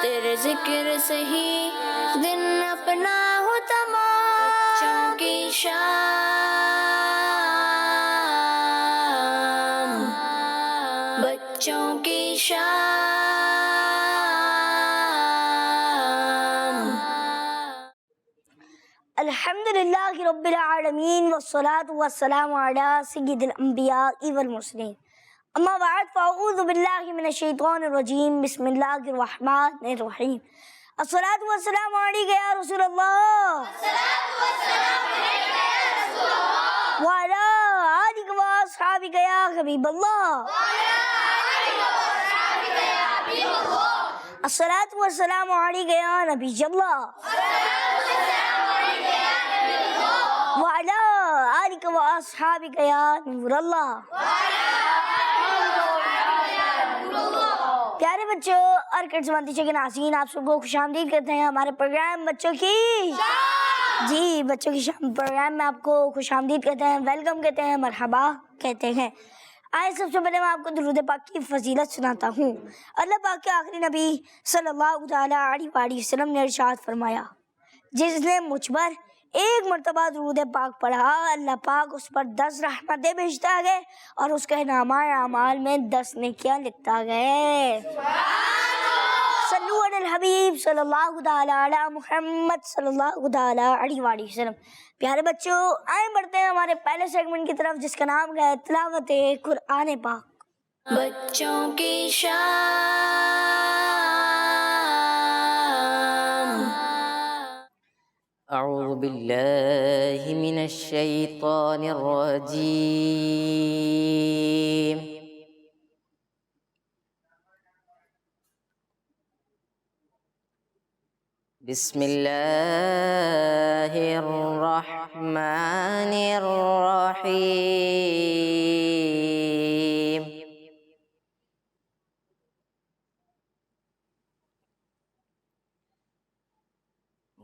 تیرے ذکر سے ہی دن اپنا ہو تمام، بچوں کی شام، بچوں کی شام۔ الحمدللہ رب العالمین والصلاة والسلام علی سید الانبیاء والمرسلین، اما بعد فاعوذ باللہ من الشیطان الرجیم، بسم اللہ الرحمن الرحیم۔ الصلاة والسلام علیک یا رسول اللہ، وعلی آلک واصحابک یا حبیب اللہ، الصلاة والسلام علیک یا نبی اللہ، وعلی آلک واصحابک یا نور اللہ۔ پیارے بچوں اور کرسمتی کے ناظرین، آپ سب کو خوش آمدید کرتے ہیں ہمارے پروگرام بچوں کی جی بچوں کی شام پروگرام میں آپ کو خوش آمدید کہتے ہیں، ویلکم کہتے ہیں، مرحبا کہتے ہیں۔ آئے سب سے پہلے میں آپ کو درود پاک کی فضیلت سناتا ہوں۔ اللہ پاک کے آخری نبی صلی اللہ علیہ وآلہ وسلم نے ارشاد فرمایا، جس نے مجھ پر ایک مرتبہ درود پاک پڑھا، اللہ پاک اس پر 10 رحمتیں بھیجتا ہے اور اس کے نامہ اعمال میں 10 نیکیاں لکھتا ہے۔ صلو علی الحبیب صلی اللہ علی محمد صلی اللہ علیہ وآلہ وسلم۔ پیارے بچوں، آئیں بڑھتے ہیں ہمارے پہلے سیگمنٹ کی طرف، جس کا نام ہے تلاوت قرآن پاک۔ بچوں کی شام۔ اعوذ باللہ من الشیطان الرجیم، بسم اللہ الرحمن الرحیم۔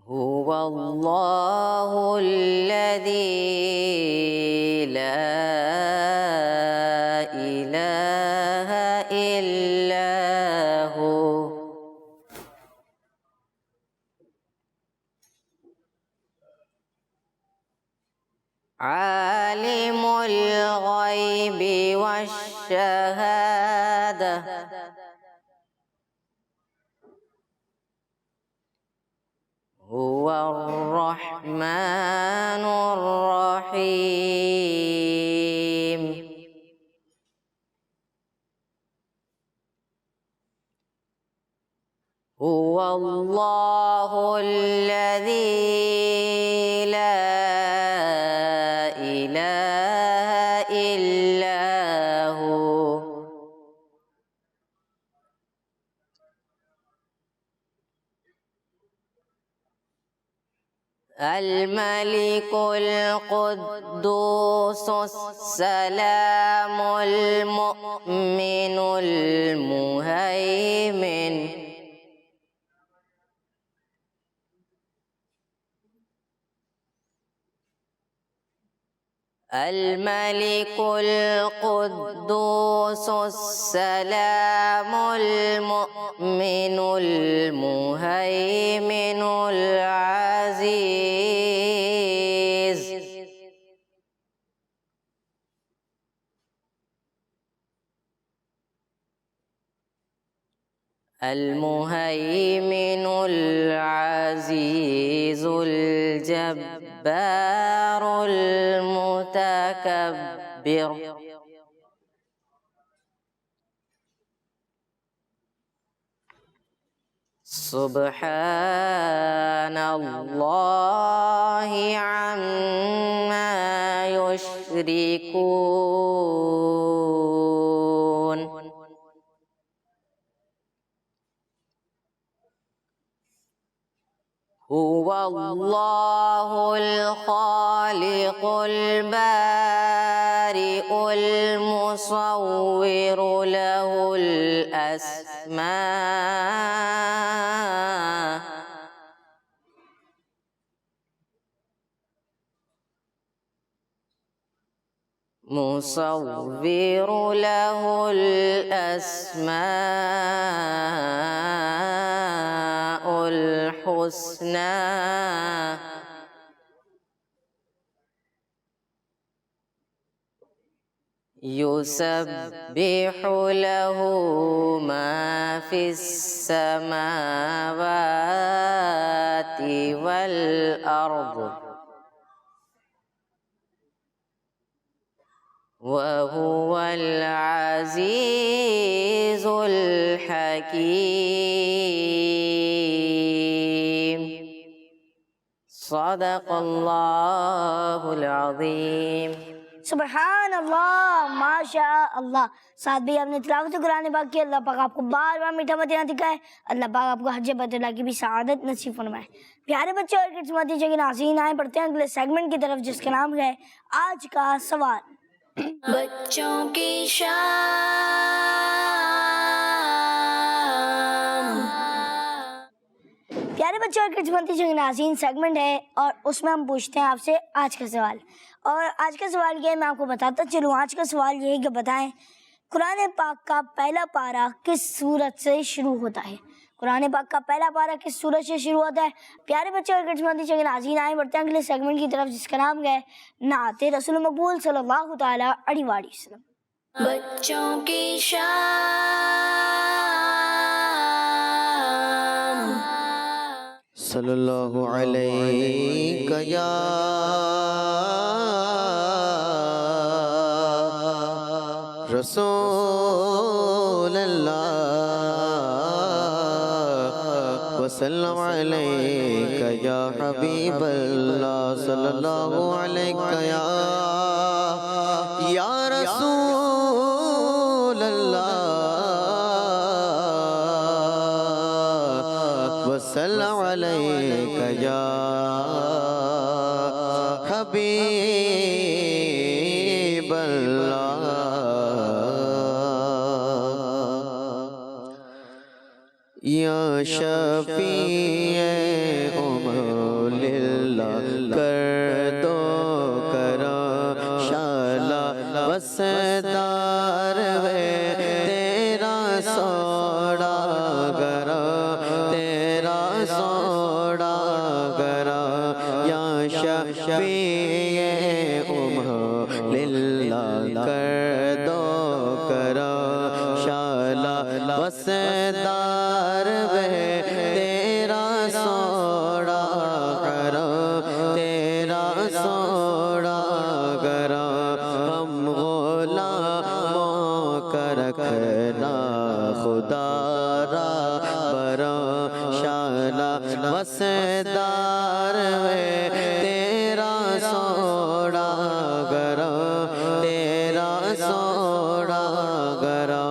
هو اللہ الذی لا الہ الا ہو، عالم الغیب والشہادہ، هو الرحمن الرحیم۔ هو اللہ الذی لا الہ الا ہو، الملک القدوس السلام المؤمن المہیمن، الملك القدوس السلام المؤمن المهيمن العزيز، المهيمن العزيز الجبار المتكبر، سبحان اللہ عما یشرکون۔ هو اللہ الخالق البارئ المصور له الأسماء مصور له الأسماء الحسنى يسبح له ما في السماوات والأرض وهو العزيز الحكيم صدق الله العظيم سبحان اللہ، ماشاء اللہ۔ ساتھ بھی آپ نے تلاوت قرآن پاک کی، اللہ پاک آپ کو بار بار میٹھا مدینہ دکھائے، اللہ پاک آپ کو حج بیت اللہ کی بھی سعادت نصیب فرمائے۔ پیارے بچے اور کڈس مدینہ کے ناظرین، آئیں پڑھتے ہیں اگلے سیگمنٹ کی طرف جس کا نام ہے آج کا سوال۔ بچوں کی شام۔ پیارے بچے اور کڈس مدینہ کے ناظرین، سیگمنٹ ہے اور اس میں ہم پوچھتے ہیں آپ سے آج کا سوال۔ اور آج کا سوال یہ ہے، میں آپ کو بتاتا چلوں، آج کا سوال یہ ہے کہ بتائیں قرآن پاک کا پہلا پارہ کس سورت سے شروع ہوتا ہے؟ قرآن پاک کا پہلا پارہ کس سورت سے شروع ہوتا ہے؟ پیارے بچے اور کڈس مدینہ کے ناظرین، آئیں بڑھتے ہیں اگلے سیگمنٹ کی طرف جس کا نام ہے نعت رسول مقبول صلی اللہ تعالیٰ علیہ وآلہ وسلم۔ بچوں کی شام۔ صلی اللہ علیہ یا رسول اللہ وسلم علیک یا حبیب اللہ صلی اللہ علیہ یا رسول اللہ وسلم علیک یا حبیب اللہ یا شفیع امور اللہ کر دو کرم شالا وسدار وے تیرا سوڑا گرا تیرا سوڑا گرا یا شفیع امور اللہ کر دو کرم شالا وسدار تیرا سوڑا کرا تیرا سوڑا کرا ہم غلاموں کا رکھنا خدا را برا شالا وسدار تیرا سوڑا کرا تیرا سوڑا کرا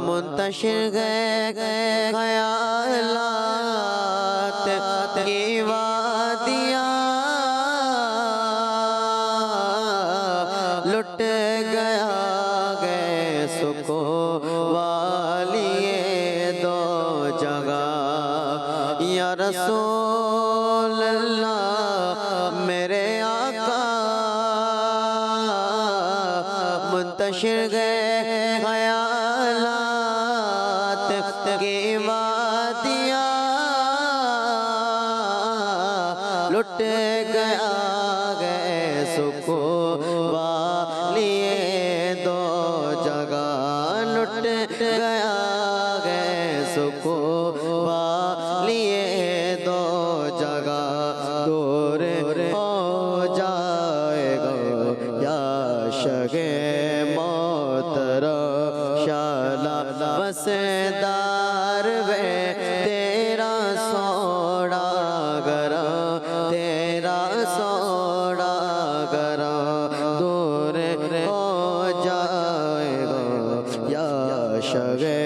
منتشر گئے خیالات کی وادیاں لٹ گیا گئے سکون والی دو جگہ یا رسول اللہ میرے آقا منتشر گئے خیالات کی وادیاں لٹ گیا گئے سکون والی دو جگہ لٹ گیا گئے سکون والی دو جگہ دور ہو جائے گا یا شگے شالا وسدار تیرا سوڑا گرا تیرا سوڑا گرا دور ہو جائے گا یا شگے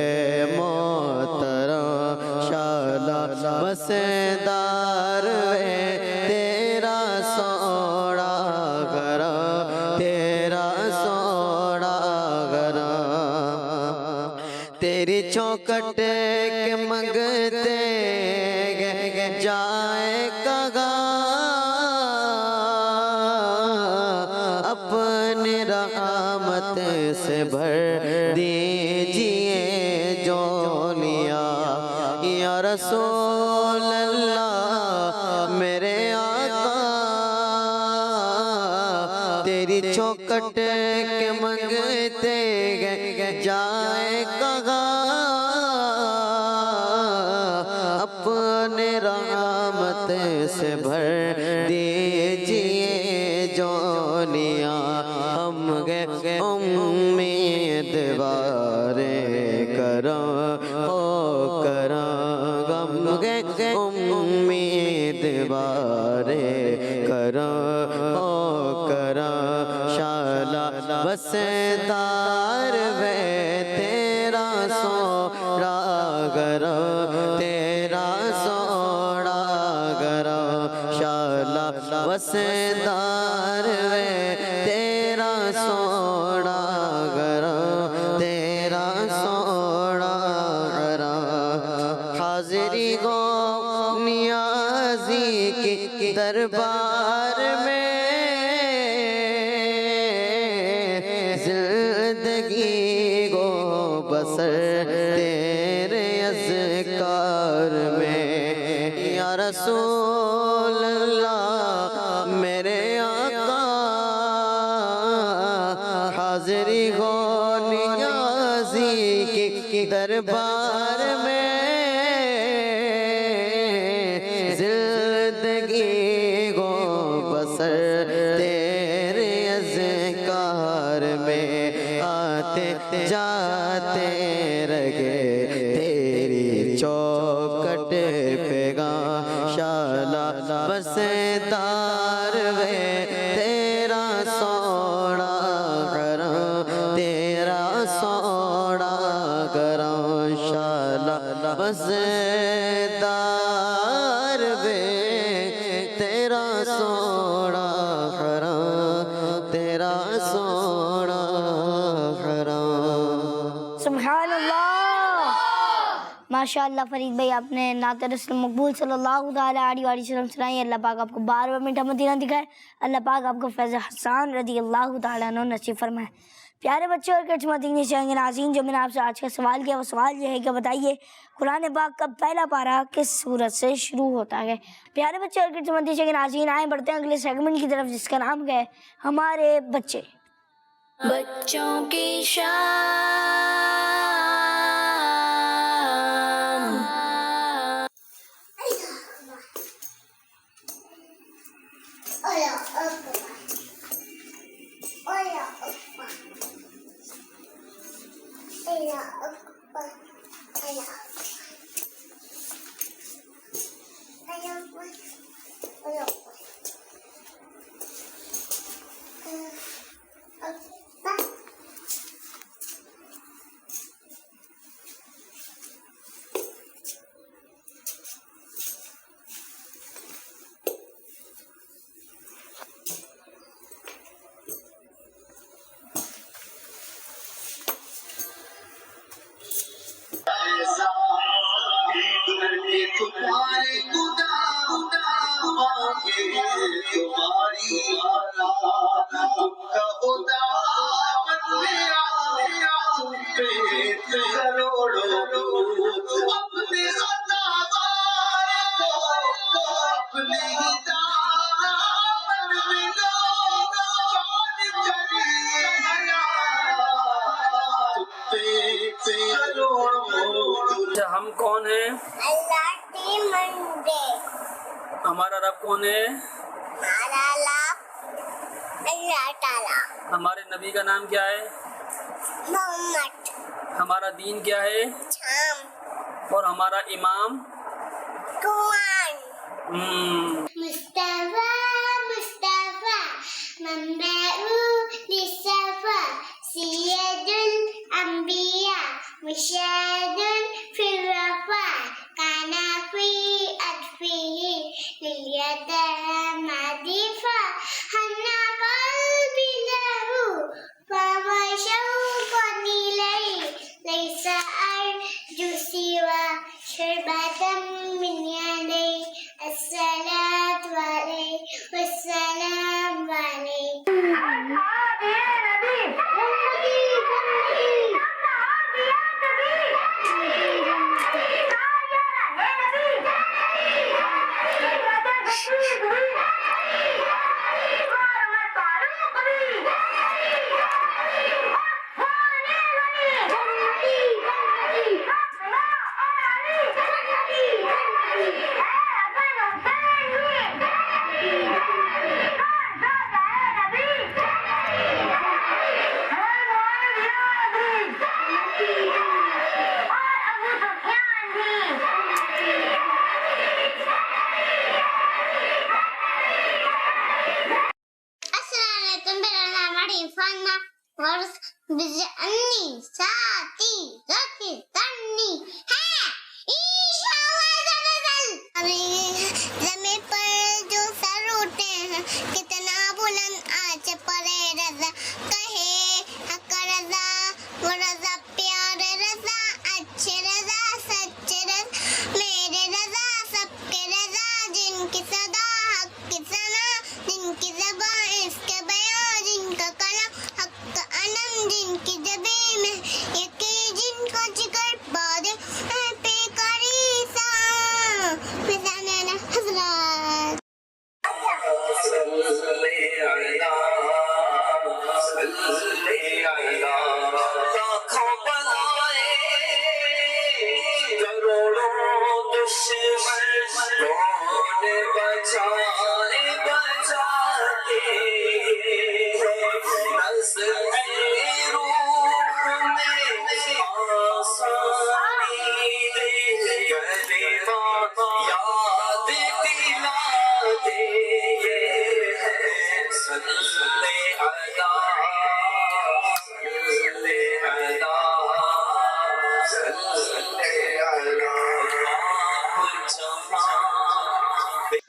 محترم شالا وسدار تیرا سوڑا گرا تیرا سوڑا گرا تیری چوکٹ کے منگتے جائے کگا اپنی رحمت سے بھر دیجئے جولیاں یا رسول اللہ چوکٹ کے منگتے گئے جائے کہاں اپنے رحمت سے بھر دیجئے جونیاں ہم گئے امیدوارے کرم ہو کرم ہم گئے امیدوارے کرم ہو کرم شالا بسدار وے تیرا سوڑا گرم تیرا سوڑا گرم شالا بسدار وے تیرا سوڑا گرم تیرا سوڑا گرم حاضری گو نیازی کی دربار میں زندگی گو بسر تیرے اذکار میں یا رسول اللہ میرے آقا حاضری گو نیازی کی دربار میں زندگی گو بسر تیرے اذکار میں آتے جاتے رگے تیری چوکٹ پہ گاں شالا بسدار وے تیرا سوڑا کرم تیرا سوڑا کرم شالا بسدار وے تیرا سوڑا کرم تیرا سوڑا کرم سبحان اللہ ماشاءاللہ فرید بھائی آپ نے نعت رسول مقبول صلی اللہ تعالیٰ علیہ وآلہ وسلم سنائی اللہ پاک آپ کو 12 منٹ مدینہ دکھائے اللہ پاک آپ کو فیض حسان رضی اللہ تعالیٰ عنہ نصیب فرمائے پیارے بچے اور کچھ مدینہ چاہیں گے ناظرین جو میں نے آپ سے آج کا سوال کیا وہ سوال یہ ہے کہ بتائیے قرآن پاک کا پہلا پارہ کس سورت سے شروع ہوتا ہے پیارے بچے اور کچھ مدینہ چاہیں گے ناظرین آئیں بڑھتے ہیں اگلے سیگمنٹ کی طرف جس کا نام ہے ہمارے بچے بچوں کی شان تمہارے تمہاری کروڑوں اپنے ہم کون ہیں؟ اللہ کی منڈے ہمارا رب کون ہے؟ ہمارا رب اللہ تعالیٰ ہمارے نبی کا نام کیا ہے؟ محمد ہمارا دین کیا ہے؟ شام اور ہمارا امام؟ قرآن مصطفیٰ مصطفیٰ منبع للصفا سید الانبیاء مشاد فی الرفا کان فی اطفه لیتہم عدیفا حنا قلبی لہو فما شوقا الیہ لیس ارجو سوا شربة من يديه الصلاة عليه والسلام عليه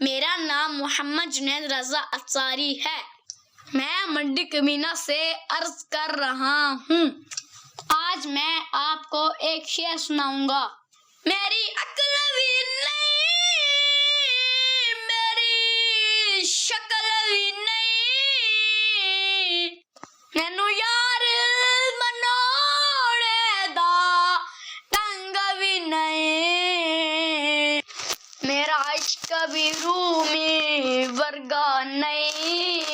میرا نام محمد جنید رضا افساری ہے. میں منڈی کمینہ سے عرض کر رہا ہوں. آج میں آپ کو ایک شعر سناؤں گا. میری عقل بھی نہیں، میری شکل بھی نہیں، مینوں یار منوڑے دا ٹنگ بھی نہیں، میرا عشق بھی رومی ورگا نہیں،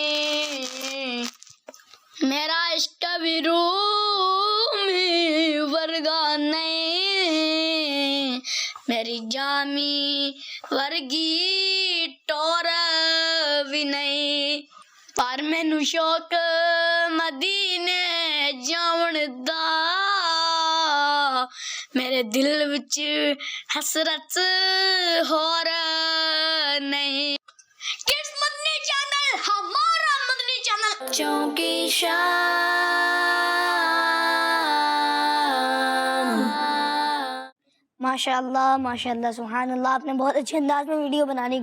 میرا عشق بھی رومی ورگا نہیں، میری جامی ورگی ٹور بھی نہیں، پر مینوں شوق مدینے جاون دا، میرے دل وچ حسرت ہور نہیں. کڈز مدنی چینل ہمارا مدنی چینل. چونکی ماشاء اللہ سبحان اللہ. آپ نے بہت اچھے انداز میں ویڈیو بنائی.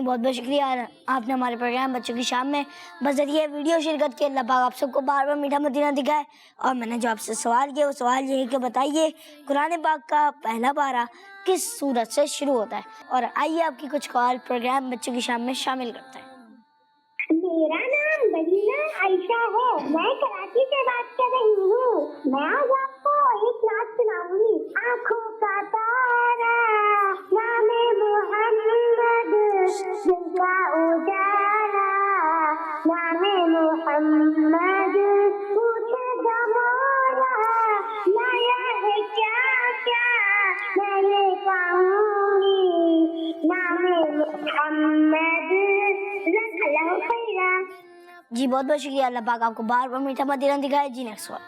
بہت بہت شکریہ. آپ نے ہمارے پروگرام بچوں کی شام میں بذریعہ ویڈیو شرکت کی. اللہ پاک آپ سب کو بار بار میٹھا مدینہ دکھائے. اور میں نے جو آپ سے سوال کیا وہ سوال یہ ہے کہ بتائیے قرآن پاک کا پہلا پارہ کس سورت سے شروع ہوتا ہے. اور آئیے آپ کی کچھ کال پروگرام بچوں کی شام میں شامل کرتے ہیں. میرا نام بلینا عائشہ ہے. میں کراچی سے بات کر رہی ہوں. میں آج آپ کو ایک نعت سناؤں گی. آنکھوں کا تارا نام محمد، دل کا اجالا نام محمد، پوچھے گا مولا لایا ہے کیا کیا میں لے پاؤں گی نام محمد. اللہ خیرہ. جی بہت بہت شکریہ. اللہ پاک آپ کو بار بار میٹھا مدینہ دکھائے. جی نیکسٹ سوال.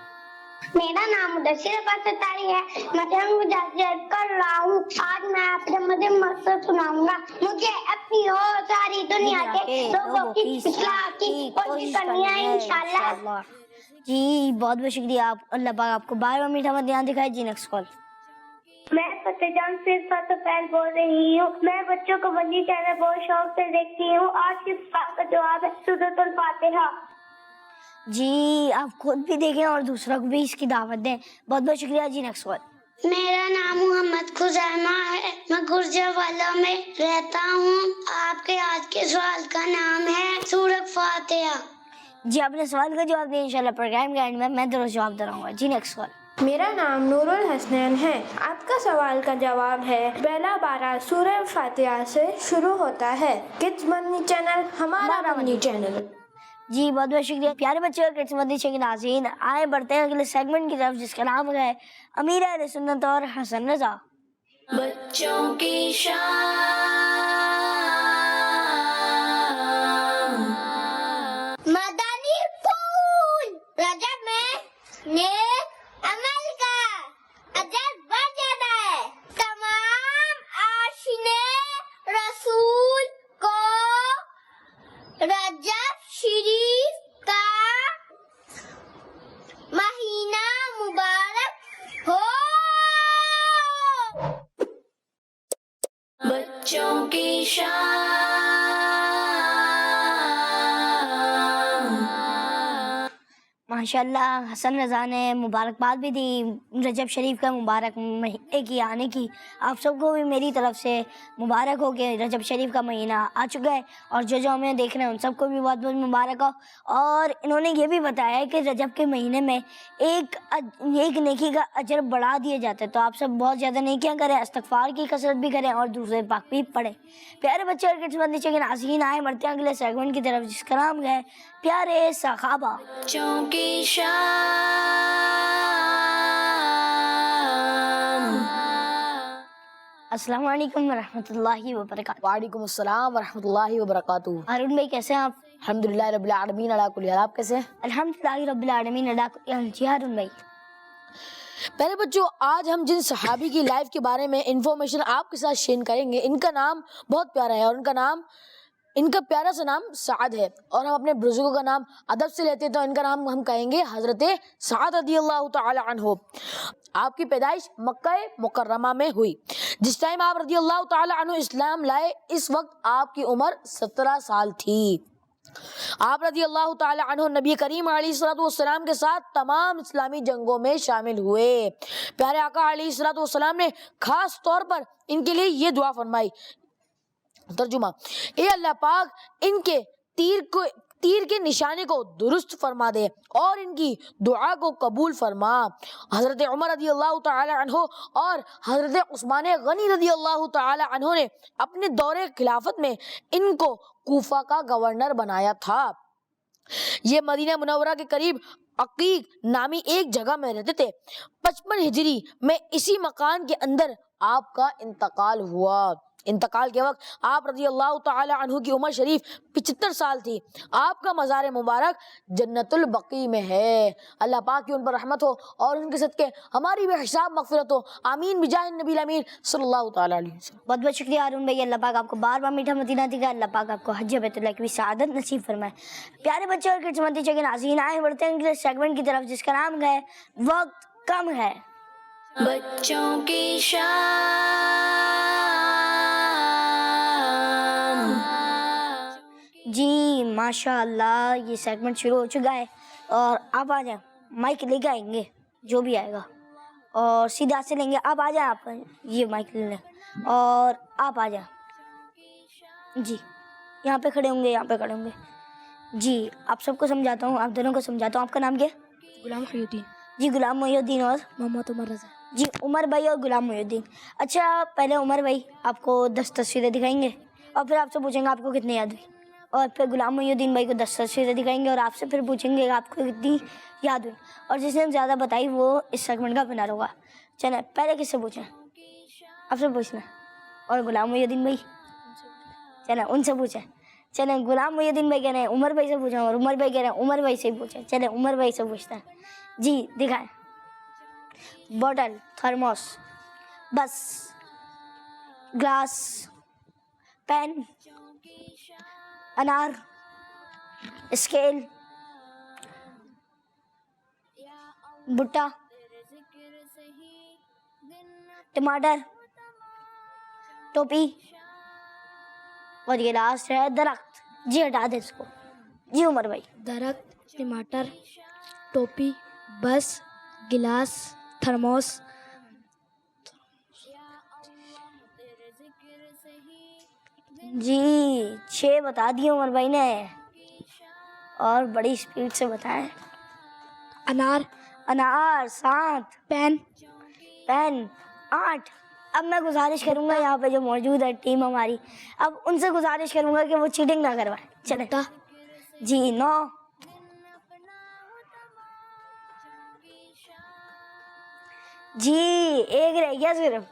میرا نام مدثر عباس ستاری ہے. میں مجاہد کر رہا ہوں. آج میں آپ سے مدنی مقصد سناؤں گا. مجھے اپنی اور ساری دنیا کے لوگوں کی اصلاح کی کوشش کرنی ہے انشاءاللہ. جی بہت بہت شکریہ. اللہ پاک آپ کو بار بار میٹھا مدینہ دکھائے. جی نیکسٹ کال. میں فتح جان سے فیض بول رہی ہوں. میں بچوں کو مدنی چینل بہت شوق سے دیکھتی ہوں. آج کے سوال کا جواب ہے سورۃ الفاتحہ. جی آپ خود بھی دیکھیں اور دوسروں کو بھی اس کی دعوت دیں. بہت بہت شکریہ. جی نیکسٹ کال. میرا نام محمد خزیمہ ہے. میں گرجروالا میں رہتا ہوں. آپ کے آج کے سوال کا نام ہے سورۃ فاتحہ. جی آپ نے سوال کا جواب دیا. انشاءاللہ پروگرام کے اینڈ میں درست جواب دے رہا ہوں. جی نیکسٹ کال. میرا نام نور الحسنین ہے. آپ کا سوال کا جواب ہے پہلا پارہ سورہ فاتحہ سے شروع ہوتا ہے. کڈز مدنی چینل ہمارا مدنی چینل. جی بہت بہت شکریہ. پیارے بچے اور کڈز مدنی چینل کے ناظرین، آئے بڑھتے ہیں اگلے سیگمنٹ کی طرف جس کا نام ہے امیر اہل سنت اور حسن رضا. بچوں کی شام مدنی پھول. رجب میں نیک عمل کا اجر بڑھ جاتا ہے. تمام آشنے رسول کو رجب شریف کا مہینہ مبارک ہو. بچوں کی شام. ماشاءاللہ حسن رضا نے مبارکباد بھی دی رجب شریف کا مبارک مہینے کی آنے کی. آپ سب کو بھی میری طرف سے مبارک ہو کہ رجب شریف کا مہینہ آ چکا ہے. اور جو ہمیں دیکھ رہے ہیں ان سب کو بھی بہت بہت مبارک ہو. اور انہوں نے یہ بھی بتایا ہے کہ رجب کے مہینے میں ایک نیکی کا اجر بڑھا دیا جاتا ہے. تو آپ سب بہت زیادہ نیکیاں کریں، استغفار کی کثرت بھی کریں اور دوسرے پاک بھی پڑھیں. پیارے بچے اور کڈز مدنی چینل کے ناظرین، آئے بڑھتے ہیں اگلے سیگمنٹ کی طرف جس کا نام ہے پیارے صحابہ. بچوں کی شام अस्सलाम वालेकुम वरहमतुल्लाहि वबरकातुहू। वालेकुम अस्सलाम वरहमतुल्लाहि वबरकातुहू। अरुण भाई कैसे हैं आप? अल्हम्दुलिल्लाह रब्बिल आलमीन अला कुल्ली हाल। आप कैसे हैं? अल्हम्दुलिल्लाह रब्बिल आलमीन अला कुल्ली हाल। जी अरुण भाई, पहले बच्चों, आज हम जिन सहाबी की लाइफ के बारे में इंफॉर्मेशन आपके साथ शेयर करेंगे, इनका नाम बहुत प्यारा है और इनका प्यारा सा नाम साद है। और हम अपने बुजुर्गों का नाम अदब से लेते हैं, तो इनका नाम हम कहेंगे हजरत साद रदियल्लाहु ताला अन्हु। आपकी पैदाइश मक्का मुकर्रमा में हुई। जिस टाइम आप रदियल्लाहु ताला अन्हु इस्लाम लाए, इस वक्त आपकी उम्र 17 साल थी। आप रदियल्लाहु ताला अन्हु नबी करीम अलैहिस्सलाम के साथ तमाम इस्लामी जंगों में शामिल हुए। प्यारे आका अलैहिस्सलाम ने खास तौर पर इनके लिए ये दुआ फरमाई। तर्जुमा, ए अल्लाह पाक इनके तीर के निशाने को दुरुस्त फरमा दे और इनकी दुआ को कबूल फरमा। हजरत उमर रदियल्लाहु ताला अन्हु और हजरत उस्मान गनी रदियल्लाहु ताला अन्हु ने अपने दौरे खिलाफत में इनको कूफा का गवर्नर बनाया था। ये मदीना मुनव्वरा के करीब अकीक नामी एक जगह में रहते थे। 55 हिजरी में इसी मकान के अंदर आपका इंतकाल हुआ। इंतकाल के वक्त आप रज़ियल्लाहु ताला अन्हु की उम्र शरीफ 75 साल थी। आपका मज़ार मुबारक जन्नतुल बकी में है। अल्लाह पाक की उन पर रहमत हो और उनके सदके हमारी भी हिसाब मगफिरत हो। आमीन बिजाह नबी अमीन सल्लल्लाहु ताला अलैहि वसल्लम। बहुत बहुत शुक्रिया अरुण भाई। अल्लाह पाक आपको बार बार मीठा मदीना दिखाए। अल्लाह पाक आपको हज बैतुल्लाह की भी सआदत नसीब फरमाए। प्यारे बच्चे और किड्स मंदी के नाज़रीन, आए बढ़ते हैं अगले सेगमेंट की तरफ, जिसका नाम है वक्त कम है। बच्चों की शान। जी माशाअल्लाह, ये सेगमेंट शुरू हो चुका है और आप आ जाएं, माइक लेके आएंगे जो भी आएगा और सीधा से लेंगे। आप आ जाएं, आप ये माइक ले लें और आप आ जाएं। जी यहाँ पे खड़े होंगे, यहाँ पे खड़े होंगे। जी आप सबको समझाता हूँ, आप दोनों को समझाता हूँ। आपका नाम क्या है? गुलाम मोहिउद्दीन। जी गुलाम मोहिउद्दीन। और मोहम्मद उमर रज़ा। जी उमर भाई और गुलाम मोहिउद्दीन। अच्छा, पहले उमर भाई आपको 10 तस्वीरें दिखाएंगे और फिर आपसे पूछेंगे आपको कितनी याद हुई, और फिर गुलाम मोहिउद्दीन भाई को 10 तस्वीरें दिखाएंगे और आपसे फिर पूछेंगे आपको कितनी याद हुई, और जिसने ज़्यादा बताई वो इस सेगमेंट का विनर होगा। चलें, पहले किससे पूछें? आपसे पूछना। और गुलाम मोहिउद्दीन भाई, चलें उनसे पूछें। चलें, गुलाम मोहिउद्दीन भाई कह रहे हैं उमर भाई से पूछें और उमर भाई कह रहे हैं उमर भाई से ही पूछें। चलें उमर भाई से पूछते हैं। जी दिखाएं। बॉटल, थर्मोस, बस, ग्लास, पेन, अनार, स्केल, भुट्टा, टमाटर, टोपी और ये लास्ट है दरख्त। जी हटा दे इसको। जी उमर भाई। दरख्त, टमाटर, टोपी, बस, गिलास, थर्मोस। जी 6 बता दिए उमर भाई ने और बड़ी स्पीड से बताएं। अनार, अनार 7, पेन, पेन 8। अब मैं गुजारिश करूंगा यहाँ पे जो मौजूद है टीम हमारी, अब उनसे गुजारिश करूंगा कि वो चीटिंग ना करवाएं। चले जी 9, जी 1 रह गया सिर्फ।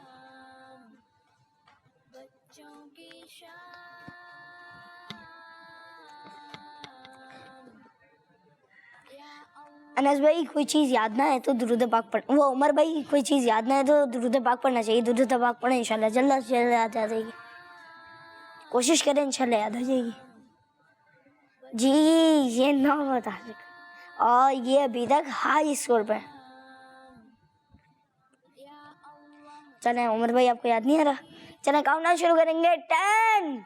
अनस भाई कोई चीज़ याद ना है तो दुरूद पाक पढ़, वो उमर भाई कोई चीज़ याद ना है तो दुरूद पाक पढ़ना चाहिए। दुरूद पाक पढ़ें, इंशाल्लाह जल्द से जल्द याद आ जाएगी। कोशिश करें, इंशाल्लाह याद आ जाएगी। जी ये 9 बता सके और ये अभी तक हाई स्कोर पे। चलें उमर भाई, आपको याद नहीं आ रहा? चलें काउंटडाउन शुरू करेंगे। 10,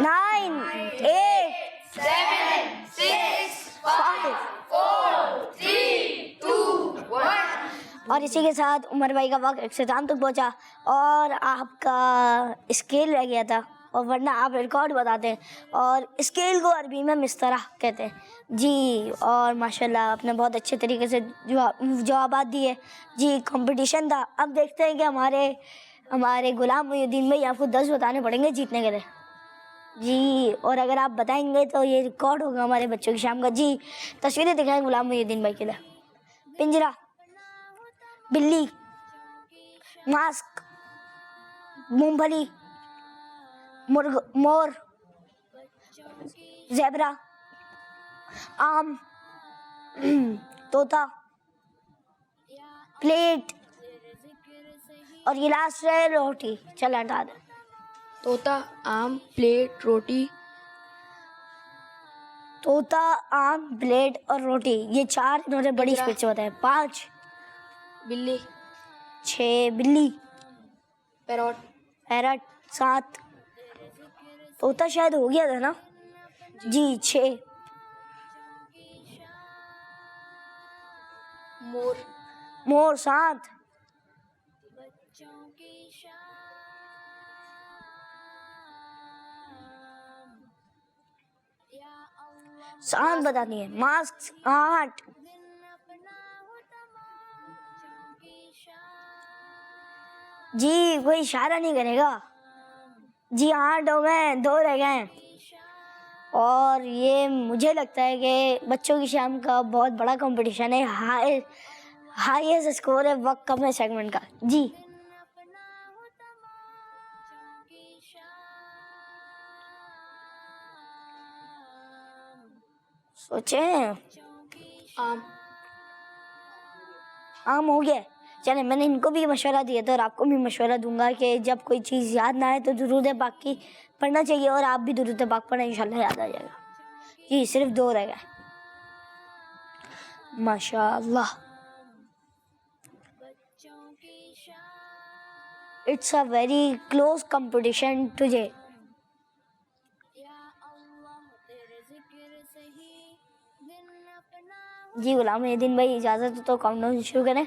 9, 8, 7, 6, 5, 4, 3, 2, 1। और इसी के साथ उमर भाई का वक्त इख्तिताम तक पहुंचा और आपका स्केल रह गया था, और वरना आप रिकॉर्ड बताते हैं। और स्केल को अरबी में मिस्तरा कहते हैं। जी और माशाल्लाह आपने बहुत अच्छे तरीके से जवाबात दिए। जी कंपटीशन था। अब देखते हैं कि हमारे गुलाम मोहिउद्दीन भाई आपको 10 बताने पड़ेंगे जीतने के लिए। जी और अगर आप बताएंगे तो ये रिकॉर्ड होगा हमारे बच्चों की शाम का। जी तस्वीरें दिखाएं गुलाम मोहिउद्दीन भाई के लिए। पिंजरा, बिल्ली, मास्क, मूंगफली, मुर्ग, मोर, ज़ेबरा, आम, तोता, प्लेट और ये लास्ट है रोटी। चल हटा दे। तोता, आम, प्लेट, रोटी। तोता, आम, प्लेट और रोटी, ये 4 इन्होंने बड़ी स्पीड से बताया। 5, बिल्ली, 6 बिल्ली, पैरट, पैरट, 7 तोता शायद हो गया था ना जी। 6 मोर, मोर, 7 7 बतानी है। मास्क 8 जी, कोई इशारा नहीं करेगा जी। 8 हो गए, 2 रह गए। और ये मुझे लगता है कि बच्चों की शाम का बहुत बड़ा कंपटीशन है। हाईएस्ट स्कोर है वक्त कम है सेगमेंट का जी। सोचे आम हो गया। चले, मैंने इनको भी मशवरा दिया था और आपको भी मशवरा दूंगा कि जब कोई चीज़ याद ना आए तो दुरूद पाक की पढ़ना चाहिए और आप भी दुरूद पाक पढ़ना, इंशाल्लाह याद आ जाएगा जी। सिर्फ 2 रह गए, माशाअल्लाह। It's a very close competition today जी। गुलाम मुहिद्दीन भाई इजाज़त तो काउंटडाउन शुरू करें।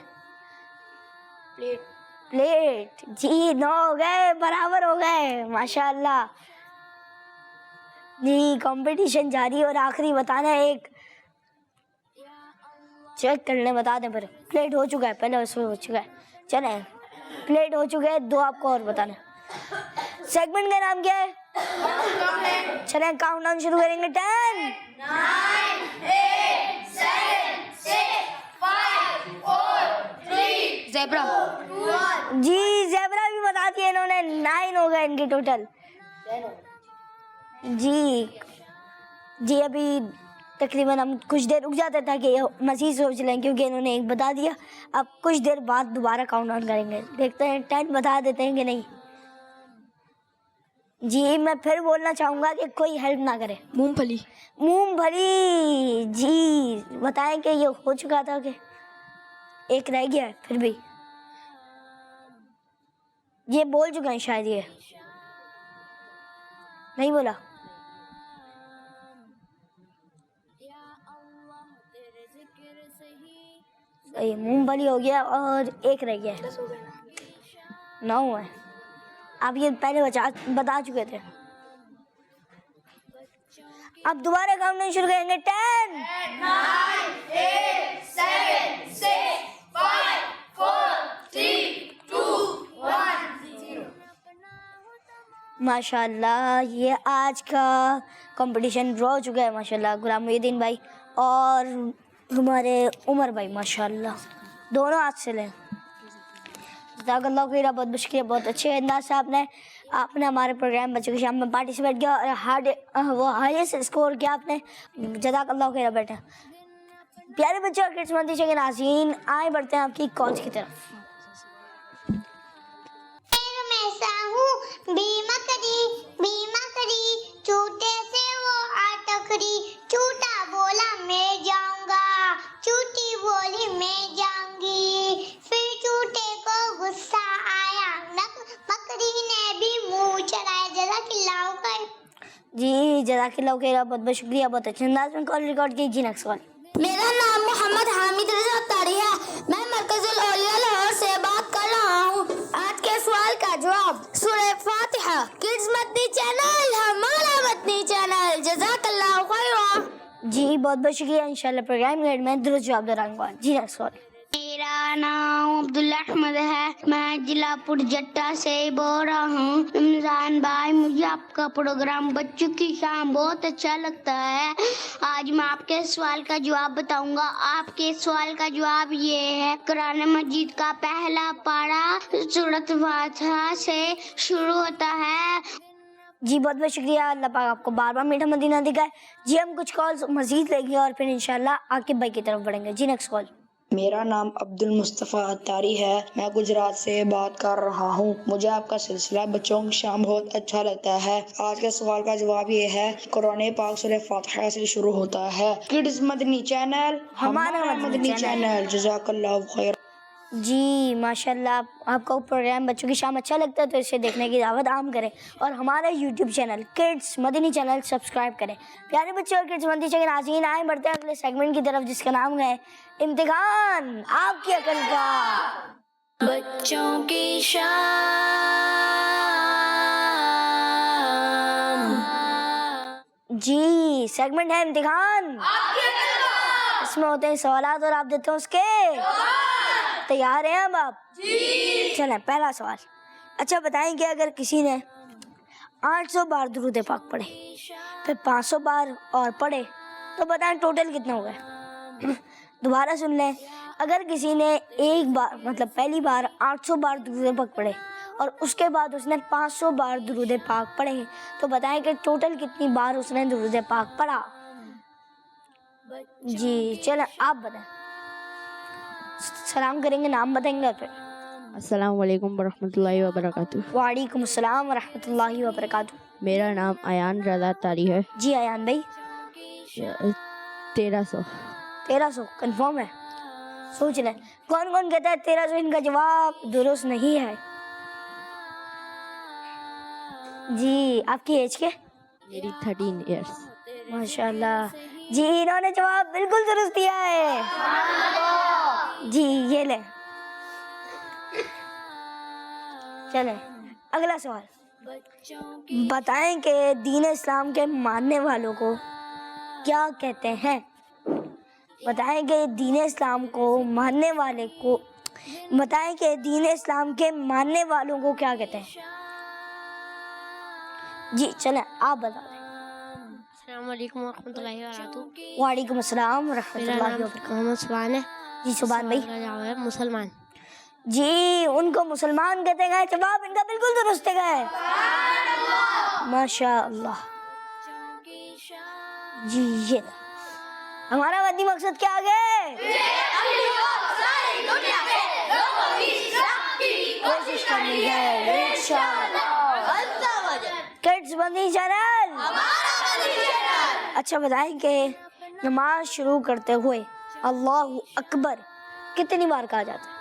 प्लेट जी, 9 हो गए, बराबर हो गए, माशाअल्लाह जी। कंपटीशन जारी और आखिरी बताना है एक, चेक करने बता दें पर। प्लेट हो चुका है, पहले उसमें हो चुका है। चले, प्लेट हो चुके हैं, 2 आपको और बताना। सेगमेंट का नाम क्या है? चले काउंटडाउन शुरू करेंगे। 10 9 8 7 6 5 4 3 ज़ेब्रा जी। ज़ेब्रा भी बता दिया इन्होंने। 9 हो गए इनके टोटल जी। अभी तकरीबन हम कुछ देर रुक जाते ताकि ये मज़ीद सोच लें, क्योंकि इन्होंने एक बता दिया। अब कुछ देर बाद दोबारा काउंटडाउन करेंगे, देखते हैं 10 बता देते हैं कि नहीं जी। मैं फिर बोलना चाहूँगा कि कोई हेल्प ना करे। मूंगफली जी, बताएं कि ये हो चुका था कि एक रह गया है। फिर भी ये बोल चुके हैं शायद, ये नहीं बोला। ये मूंगफली हो गया और एक रह गया है। 9 है। आप ये पहले बता चुके थे। अब दोबारा काउंटडाउन शुरू करेंगे। 10 9 8 7 6 5 4 3 2 1 माशाल्लाह, ये आज का कंपटीशन ड्रॉ हो चुका है माशाल्लाह। गुलाम मुहिद्दीन भाई और हमारे उमर भाई माशाल्लाह दोनों हाथ से लें। जज़ाकल्लाह खैर, बहुत शुक्रिया, बहुत अच्छे अंदाज से आपने हमारे प्रोग्राम बच्चों की शाम में पार्टिसिपेट किया और वो हाईएस्ट स्कोर किया आपने। जज़ाकल्लाह खैर बेटा। प्यारे बच्चे और किड्स मंदिर के नाज़रीन, आए बढ़ते हैं आपकी कॉलेज की तरफ। बीमा करी चूटे से वो आटकरी, चूटा बोला मैं जाऊंगा, चूटी बोली मैं जाऊंगी, फिर चूटे को गुस्सा आया, बकरी ने भी मुंह चढ़ाया। जज़ाकल्लाह खैर जी। जज़ाकल्लाह खैर, बहुत शुक्रिया, बहुत अच्छे अंदाज में कॉल रिकॉर्ड की जी। Next call. मेरा नाम मोहम्मद हामिद रज़ा अत्तारी है। मैं मरकज़ुल औलिया लाहौर से बात कर रहा हूँ। आज के सवाल का जवाब सूरह फातिहा, किड्स मदनी चैनल, हमारा मदनी चैनल। जज़ाकल्लाह खैर जी। बहुत शुक्रिया। इंशाल्लाह प्रोग्राम गाइड में दुरुस्त जवाब दे रहा हूँ जी। Next call. मेरा नाम अब्दुल्ला अहमद है। मैं जिला पुरजट्टा से बोल रहा हूँ। रमजान भाई, मुझे आपका प्रोग्राम बच्चों की शाम बहुत अच्छा लगता है। आज मैं आपके सवाल का जवाब बताऊंगा। आपके सवाल का जवाब ये है, कुरान मजीद का पहला पारा सूरत फातिहा से शुरू होता है। जी बहुत बहुत शुक्रिया, अल्लाह पाक आपको बार बार मीठा मदीना दिखाए। जी हम कुछ कॉल्स मजीद लेंगे और फिर इंशाल्लाह आकिब भाई की तरफ बढ़ेंगे। जी नेक्स्ट कॉल। मेरा नाम अब्दुल मुस्तफ़ा अत्तारी है। मैं गुजरात से बात कर रहा हूँ। मुझे आपका सिलसिला बच्चों की शाम बहुत अच्छा लगता है। आज के सवाल का जवाब ये है, कुरान पाक सूरह फातिहा से शुरू होता है। किड्स मदनी चैनल, हमारा मदनी चैनल। जज़ाकल्लाहु खैर। जी माशाल्लाह, आपका प्रोग्राम बच्चों की शाम अच्छा लगता है तो इसे देखने की दावत आम करें और हमारा YouTube channel kids Madani channel subscribe करें। प्यारे बच्चे और किड्स मदनी चैनल नाज़रीन, आए बढ़ते हैं अगले सेगमेंट की तरफ जिसका नाम है इम्तिहान आपकी अकल का। बच्चों की शाम। जी सेगमेंट है इम्तिहान, इसमें होते हैं सवालात और आप देते हैं उसके। तैयार हैं अब आप? चलें पहला सवाल। अच्छा बताएं कि अगर किसी ने 800 बार दुरूद पाक पढ़े फिर 500 बार और पढ़े तो बताएं टोटल कितने हो गए? दोबारा सुन लें। अगर किसी ने एक बार मतलब पहली बार 800 बार दुरूद पाक पढ़े और उसके बाद उसने 500 बार दुरूद पाक पढ़े तो बताएं कि टोटल कितनी बार उसने दुरूद पाक पढ़ा। जी चलें आप बताएं। सलाम करेंगे, नाम बताएंगे फिर। अस्सलाम वालेकुम वरहमतुल्लाहि वबरकातुहू। वालेकुम अस्सलाम वरहमतुल्लाहि वबरकातुहू। मेरा नाम अयान रज़ा तारी है। जी अयान भाई। 1300 कंफर्म है? सोच लें कौन कौन कहता है 1300 इनका जवाब दुरुस्त नहीं है। जी आपकी एज के? मेरी 13 इयर्स। माशाल्लाह जी, इन्होंने जवाब बिल्कुल दुरुस्त दिया है। जी ये ले। चले अगला सवाल। बताएं कि दीन इस्लाम के मानने वालों को क्या कहते हैं। बताएं कि दीन इस्लाम को मानने वाले को बताएं कि दीन इस्लाम के मानने वालों को क्या कहते हैं। जी चलें आप बता दें। अस्सलाम वालेकुम वरहमतुल्लाहि वबरकातुहू। वालेकुम अस्सलाम वरहमतुल्लाहि वबरकातुहू। मोहम्मद सुभान है। जी सुभान भाई। है मुसलमान। जी उनको मुसलमान कहते हैं। जवाब इनका बिल्कुल दुरुस्त है। माशाअल्लाह। जी ये हमारा वदी मकसद क्या है? कोशिश करनी है इंशाअल्लाह। Kids Madani channel. अच्छा बताएं कि नमाज शुरू करते हुए अल्लाहु अकबर कितनी बार कहा जाता है।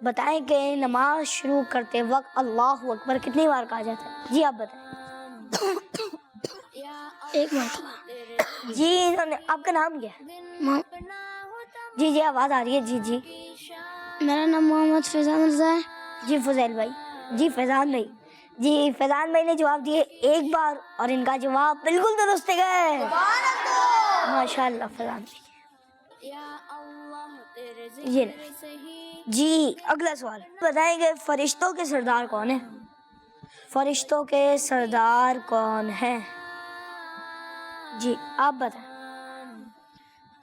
बताएं कि नमाज शुरू करते वक्त अल्लाहु अकबर कितनी बार कहा जाता है। जी आप बताएं। एक बार। जी इन्होंने, आपका नाम क्या है? जी जी आवाज़ आ रही है। जी जी मेरा नाम मोहम्मद फैजान रज़ा है। जी फजैल भाई। जी फैजान भाई। जी फैजान भाई ने जवाब दिए एक बार और इनका जवाब बिल्कुल दुरुस्त है। माशाअल्लाह फैजान भाई। ये जी अगला सवाल। बताएंगे फरिश्तों के सरदार कौन है। फरिश्तों के सरदार कौन है? जी आप बताएं।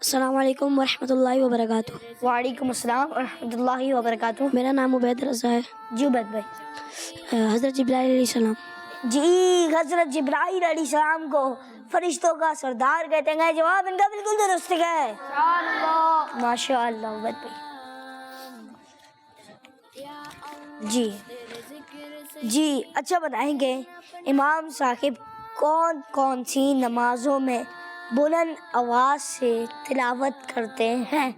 अस्सलाम वालेकुम वरहमतुल्लाहि वबरकातुहू। वालेकुम अस्सलाम वरहमतुल्लाहि वबरकातुहू। मेरा नाम उबैद रज़ा है। जी उबैद भाई। हज़रत जिब्राइल अलैहिस्सलाम। जी हज़रत जिब्राइल अलैहिस्सलाम को फरिश्तों का सरदार कहते हैं। जवाब इनका बिल्कुल दुरुस्त है। माशाअल्लाह उबैद भाई। जी जी अच्छा बताएंगे इमाम साहिब कौन कौन सी नमाजों में बुलंद आवाज से तिलावत करते हैं।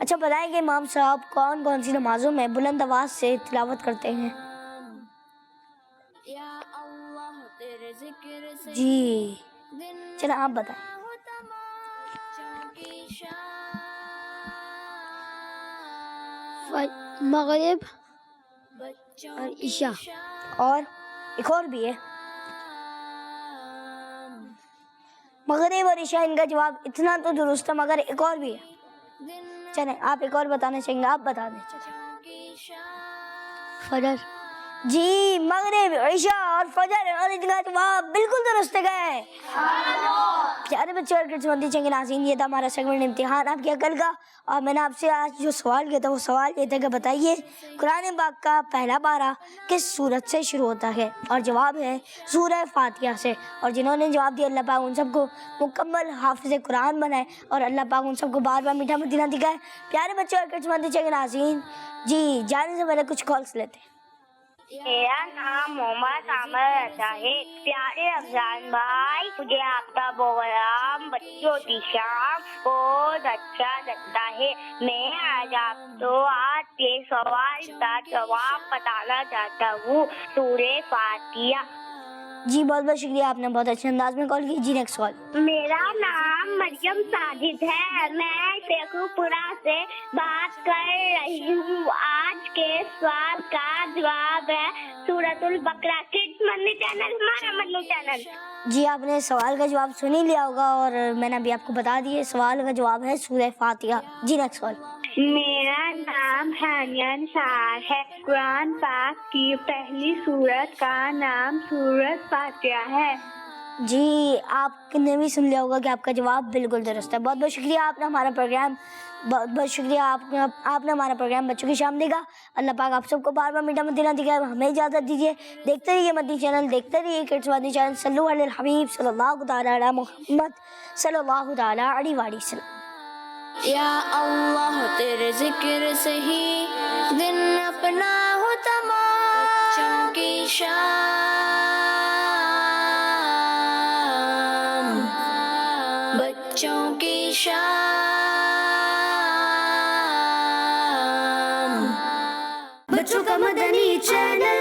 अच्छा बताएंगे इमाम साहब कौन कौन सी नमाजों में बुलंद आवाज से तिलावत करते हैं। जी चलो आप बताएं। मगरिब और ईशा और एक और भी है। مغرب اور عشاء، ان کا جواب اتنا تو درست ہے مگر ایک اور بھی ہے، چلیں آپ ایک اور بتانا چاہیں گے، آپ بتا دیں. فجر. جی مغرب، عشاء اور فجر، اور ان کا جواب بالکل درست ہے. پیارے بچوں اور کڈس مندی چنگے ناظرین، یہ تھا ہمارا سیگمنٹ امتحان آپ کی عقل کا. اور میں نے آپ سے آج جو سوال کیا تھا وہ سوال یہ تھا کہ بتائیے قرآن پاک کا پہلا پارہ کس سورت سے شروع ہوتا ہے، اور جواب ہے سورہ فاتحہ سے. اور جنہوں نے جواب دیا اللہ پاک ان سب کو مکمل حافظ قرآن بنائے اور اللہ پاک ان سب کو بار بار میٹھا مدینہ دکھائے. پیارے بچوں اور کڈس مندی چنگے ناظرین، جی جانے سے پہلے کچھ کالس لیتے ہیں. میرا نام محمد عامر رضا ہے. پیارے افضان بھائی، مجھے آپ کا پروگرام بچوں کی شام بہت اچھا لگتا ہے. میں آج آپ کو آج کے سوال کا جواب بتانا چاہتا ہوں، سورہ فاتحہ. جی بہت بہت شکریہ، آپ نے بہت اچھے انداز میں کال کی. جی نیکسٹ کال. میرا نام مریم ساجد ہے، میں شیخو پورا سے بات کر رہی ہوں. آج کے سوال کا جواب ہے سورۃ البقرہ. کڈس مدنی چینل ہمارا مدنی چینل. جی آپ نے سوال کا جواب سن ہی لیا ہوگا اور میں نے ابھی آپ کو بتا دیے سوال کا جواب ہے سورہ فاتحہ. جی نیکسٹ کال. میرا نام ہانیہ نثار ہے. قرآن پاک کی پہلی سورت کا نام سورۃ فاتحہ ہے. جی آپ نے بھی سن لیا ہوگا کہ آپ کا جواب بالکل درست ہے. بہت بہت شکریہ، آپ نے ہمارا پروگرام بہت بہت شکریہ آپ نے ہمارا پروگرام بچوں کی شام دیکھا. اللہ پاک آپ سب کو بار بار میٹھا مدینہ دکھائے. ہمیں اجازت دیجیے، دیکھتے رہیے مدنی چینل، دیکھتے رہیے کڈس مدنی چینل. صلو علی الحبیب صلی اللہ تعالیٰ علی محمد صلی اللہ تعالیٰ علیہ وآلہ وسلم. یا اللہ تیرے ذکر سے ہی دن اپنا ہو تمام، بچوں کی شام، بچوں کی شام. بچوں کا مدنی چینل